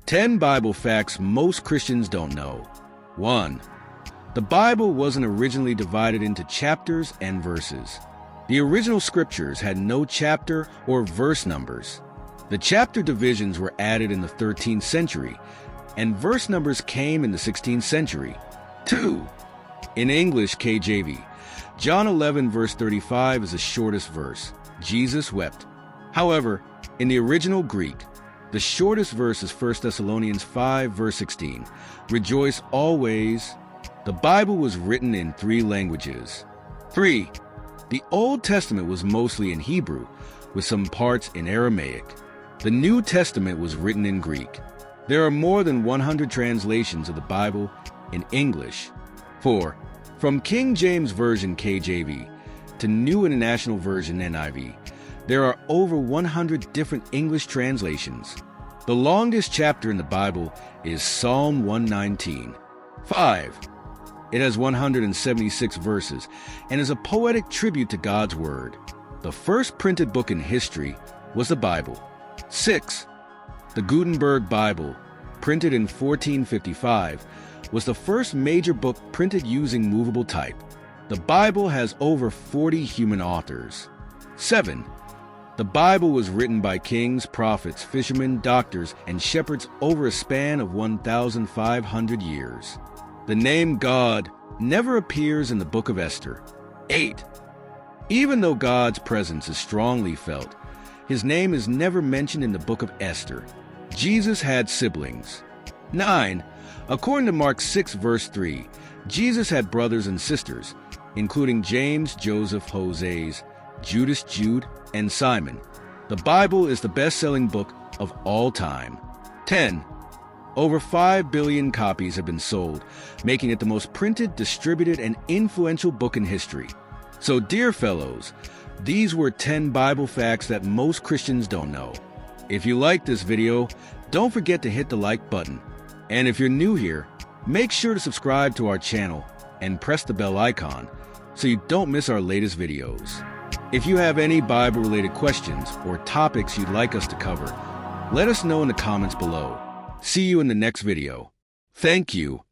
10 Bible facts most Christians don't know. 1. The Bible wasn't originally divided into chapters and verses. The original scriptures had no chapter or verse numbers. The chapter divisions were added in the 13th century, and verse numbers came in the 16th century. 2. In English KJV, John 11 verse 35 is the shortest verse. Jesus wept. However, in the original Greek, the shortest verse is 1 Thessalonians 5 verse 16. Rejoice always. The Bible was written in 3 languages. 3. The Old Testament was mostly in Hebrew, with some parts in Aramaic. The New Testament was written in Greek. There are more than 100 translations of the Bible in English. 4. From King James Version KJV to New International Version NIV, there are over 100 different English translations. The longest chapter in the Bible is Psalm 119. 5. It has 176 verses and is a poetic tribute to God's Word. The first printed book in history was the Bible. 6. The Gutenberg Bible, printed in 1455, was the first major book printed using movable type. The Bible has over 40 human authors. 7. The Bible was written by kings, prophets, fishermen, doctors, and shepherds over a span of 1,500 years. The name God never appears in the book of Esther. 8. Even though God's presence is strongly felt, his name is never mentioned in the book of Esther. Jesus had siblings. 9. According to Mark 6 verse 3, Jesus had brothers and sisters, including James, Joseph, Hoseas, Judas, Jude, and Simon. The Bible is the best-selling book of all time. 10. Over 5 billion copies have been sold, making it the most printed, distributed, and influential book in history. So, dear fellows, these were 10 Bible facts that most Christians don't know. If you liked this video, don't forget to hit the like button. And if you're new here, make sure to subscribe to our channel and press the bell icon so you don't miss our latest videos. If you have any Bible-related questions or topics you'd like us to cover, let us know in the comments below. See you in the next video. Thank you.